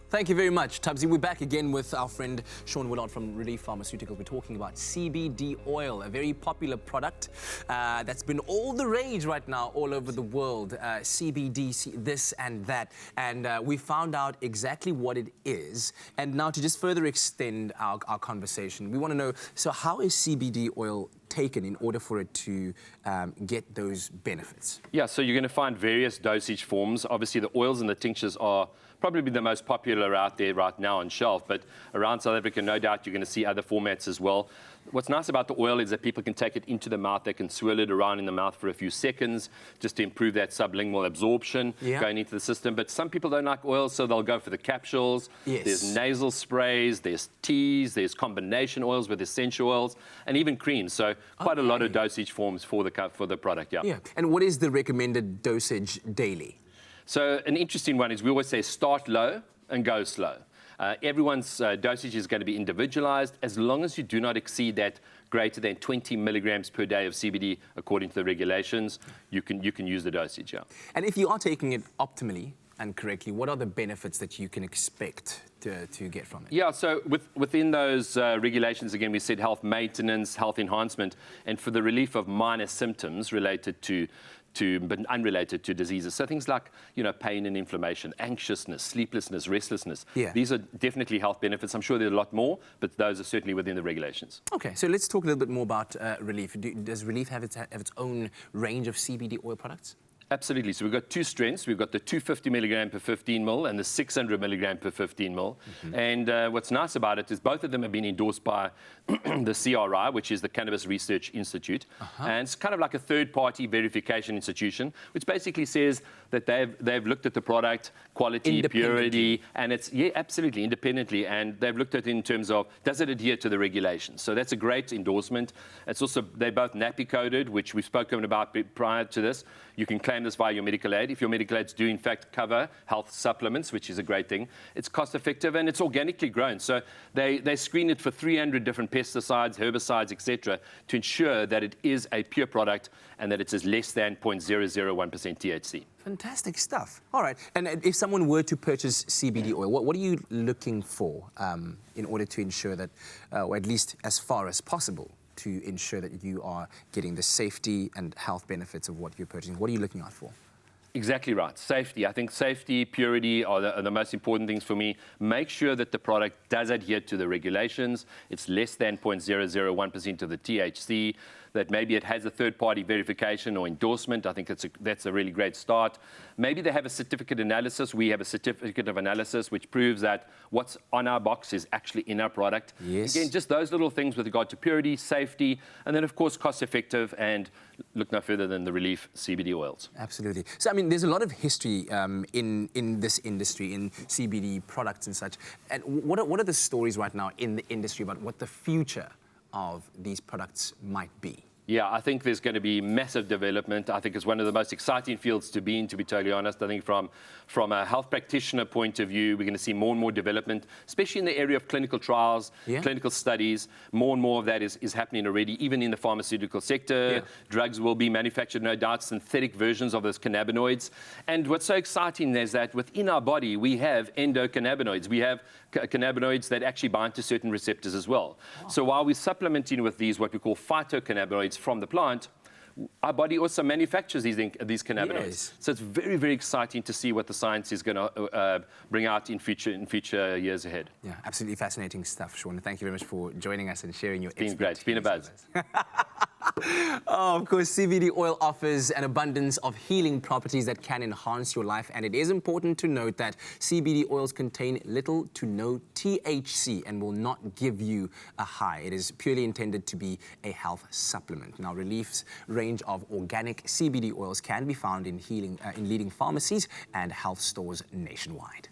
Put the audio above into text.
Thank you very much, Tubbsy. We're back again with our friend Sean Willard from Relief Pharmaceuticals. We're talking about CBD oil, a very popular product that's been all the rage right now all over the world. CBD, this and that. And we found out exactly what it is. And now to just further extend our conversation, we want to know, so how is CBD oil taken in order for it to get those benefits? Yeah, so you're going to find various dosage forms. Obviously, the oils and the tinctures are probably the most popular out there right now on shelf, but around South Africa, no doubt, you're going to see other formats as well. What's nice about the oil is that people can take it into the mouth, they can swirl it around in the mouth for a few seconds just to improve that sublingual absorption going into the system. But some people don't like oil, so they'll go for the capsules. Yes. There's nasal sprays, there's teas, there's combination oils with essential oils, and even creams. So quite a lot of dosage forms for the product, Yeah. And what is the recommended dosage daily? So an interesting one is we always say start low and go slow. Everyone's dosage is going to be individualized as long as you do not exceed that greater than 20 milligrams per day of CBD according to the regulations. You can use the dosage, yeah. And if you are taking it optimally and correctly, what are the benefits that you can expect to get from it? Yeah, so within those regulations, again, we said health maintenance, health enhancement, and for the relief of minor symptoms related to but unrelated to diseases. So things like, pain and inflammation, anxiousness, sleeplessness, restlessness. Yeah. These are definitely health benefits. I'm sure there are a lot more, but those are certainly within the regulations. Okay, so let's talk a little bit more about Relief. Does Relief have its own range of CBD oil products? Absolutely. So we've got two strengths. We've got the 250 milligram per 15 mil and the 600 milligram per 15 mil. And what's nice about it is both of them have been endorsed by the CRI, which is the Cannabis Research Institute. And it's kind of like a third-party verification institution, which basically says that they've looked at the product, quality, purity, and it's, absolutely, independently. And they've looked at it in terms of, does it adhere to the regulations? So that's a great endorsement. It's also, they're both NAPI coded, which we've spoken about prior to this. You can claim this via your medical aid. If your medical aids do in fact cover health supplements, which is a great thing, it's cost effective and it's organically grown. So they screen it for 300 different pesticides, herbicides, etc., to ensure that it is a pure product and that it is less than 0.001% THC. Fantastic stuff. All right. And if someone were to purchase CBD oil, what are you looking for in order to ensure that, or at least as far as possible, to ensure that you are getting the safety and health benefits of what you're purchasing? What are you looking out for? Exactly right. Safety. I think safety, purity are the most important things for me. Make sure that the product does adhere to the regulations. It's less than 0.001% of the THC, that maybe it has a third-party verification or endorsement. I think that's a really great start. Maybe they have a certificate analysis. We have a certificate of analysis which proves that what's on our box is actually in our product. Yes. Again, just those little things with regard to purity, safety, and then, of course, cost-effective, and look no further than the Relief CBD oils. Absolutely. So, I mean, there's a lot of history in this industry, in CBD products and such. And what are the stories right now in the industry about what the future of these products might be? Yeah, I think there's going to be massive development. I think it's one of the most exciting fields to be in, to be totally honest. I think from a health practitioner point of view, we're going to see more and more development, especially in the area of clinical trials, clinical studies. More and more of that is happening already, even in the pharmaceutical sector. Drugs will be manufactured, no doubt, synthetic versions of those cannabinoids. And what's so exciting is that within our body, we have endocannabinoids. We have cannabinoids that actually bind to certain receptors as well. Wow. So while we're supplementing with these, what we call phytocannabinoids from the plant, our body also manufactures these cannabinoids. Yes. So it's very, very exciting to see what the science is going to bring out in future years ahead. Yeah, absolutely fascinating stuff, Sean. Thank you very much for joining us and sharing your expertise. It's been great. It's been a buzz. Oh, of course, CBD oil offers an abundance of healing properties that can enhance your life. And it is important to note that CBD oils contain little to no THC and will not give you a high. It is purely intended to be a health supplement. Now, Relief's range of organic CBD oils can be found in leading pharmacies and health stores nationwide.